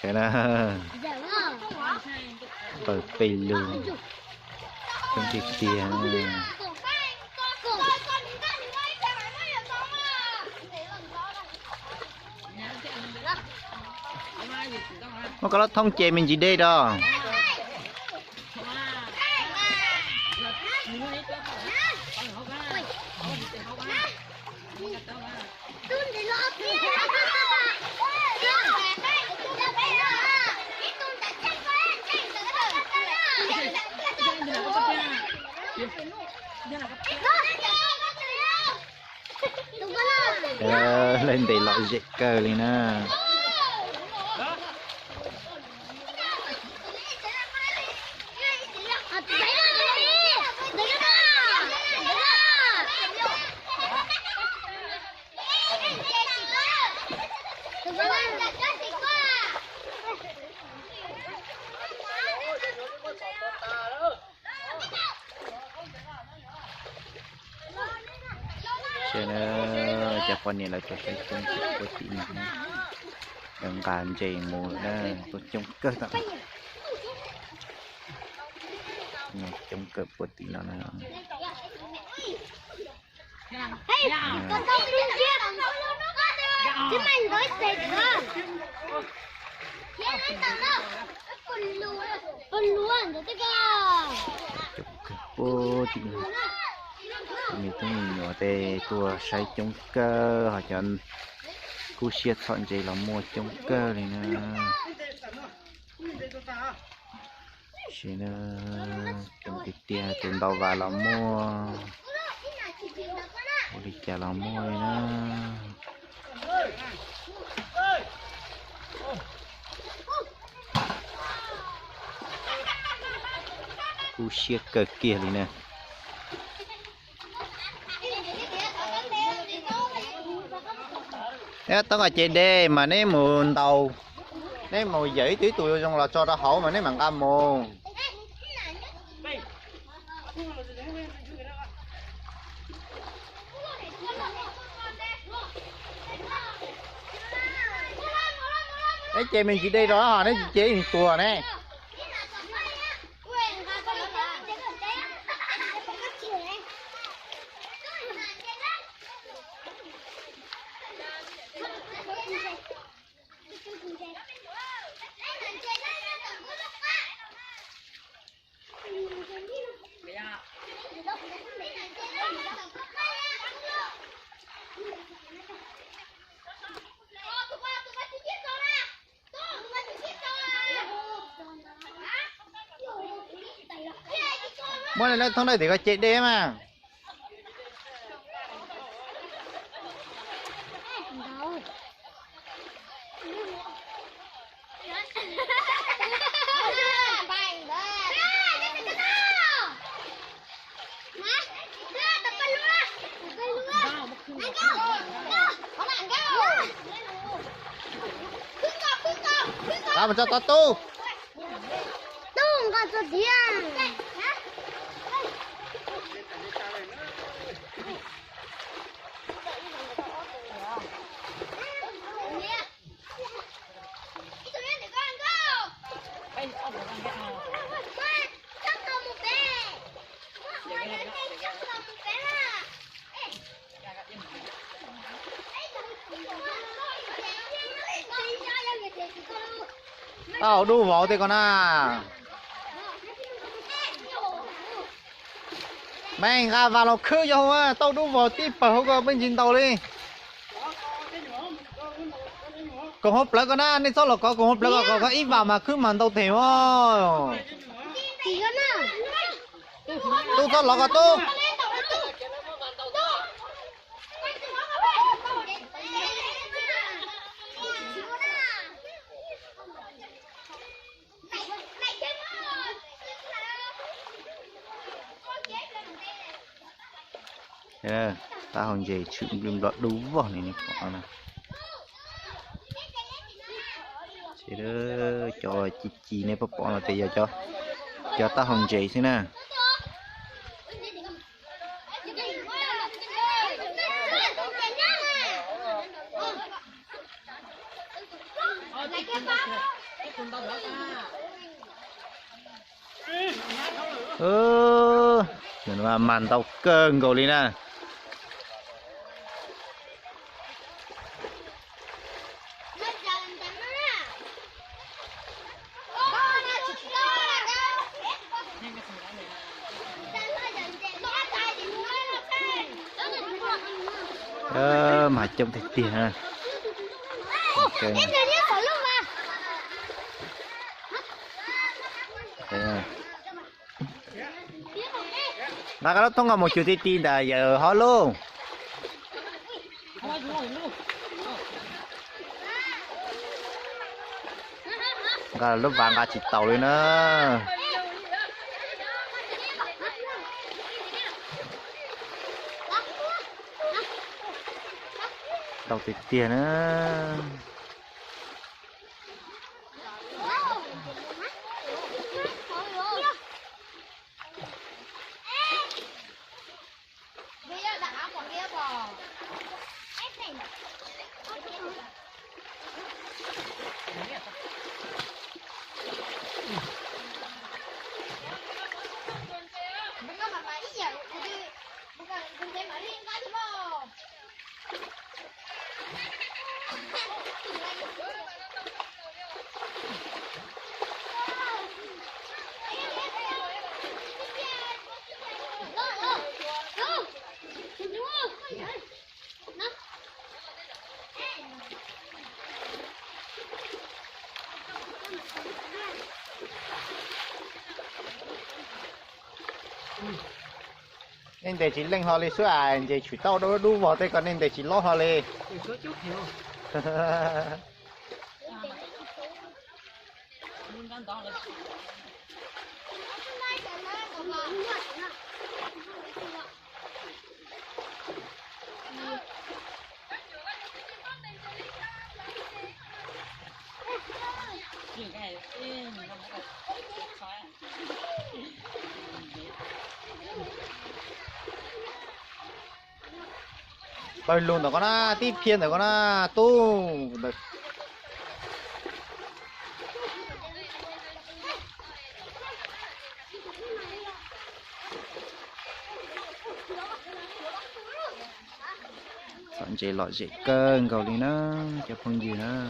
thế là bởi pì lường trong thịt tiền mà có thông chè mình gì đây đó lên để loại dễ cờ lên nè cho nên cho con này là cho cái chung của chị này đừng cản chạy mùa đó tôi trong cơ tặng trong cơ của chị nó là con tông liên chiếc chứ mình với sệt hả con luôn được trong cơ của chị mình cũng nhỏ tê tua say trong cơ họ chọn cú xiết chọn gì là mua trong cơ này nè chỉ là trong cái tia tiền đầu vào là mua đi chợ là mua nè cú xiết cờ kia này nè tao là chơi đê mà nếu mùn đầu nếu mùi dễ tí tụi xong là cho ra hậu mà nếu bằng âm mù đấy chơi mình chỉ đi đó hả nó chế hình tùa nè mỗi lần lên thông đây thì có chạy đêm mà tao mà cho tao tu con cho tiền tao đu vào thì con à mày ra vào nó khơi cho á tao đu vào tiếp vào có bên trên tàu đi còn hộp lại con à nên sao là có còn hộp lại có ít vào mà cứ màn tao thèm thôi tu sao là có tu ta hồng gì chịu đừng đọt đú vào này này con này chỉ đó cho chị này bỏ là thì giờ cho ta hồng gì thế nè Nhìn mà màn tàu cơn cầu đi nè. Mà trông thật tiền ha. Okay. Nó có thông qua một chiều tin là giờ họ luôn. Cả lúc vàng cả chỉ tàu lên nữa. Tàu tiền tiền nữa. Nên để chỉ lên họ lên số à, để chủ tàu đâu đu vào đây còn nên để chỉ lo họ lên. Bơi luôn rồi con á, tiếp phiên rồi con á, tu. Chọn chế lọ chế cơn cầu đi nó, cho không gì nữa.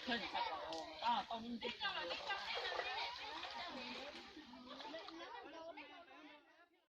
Hãy subscribe cho kênh Ghiền Mì Gõ để không bỏ lỡ những video hấp dẫn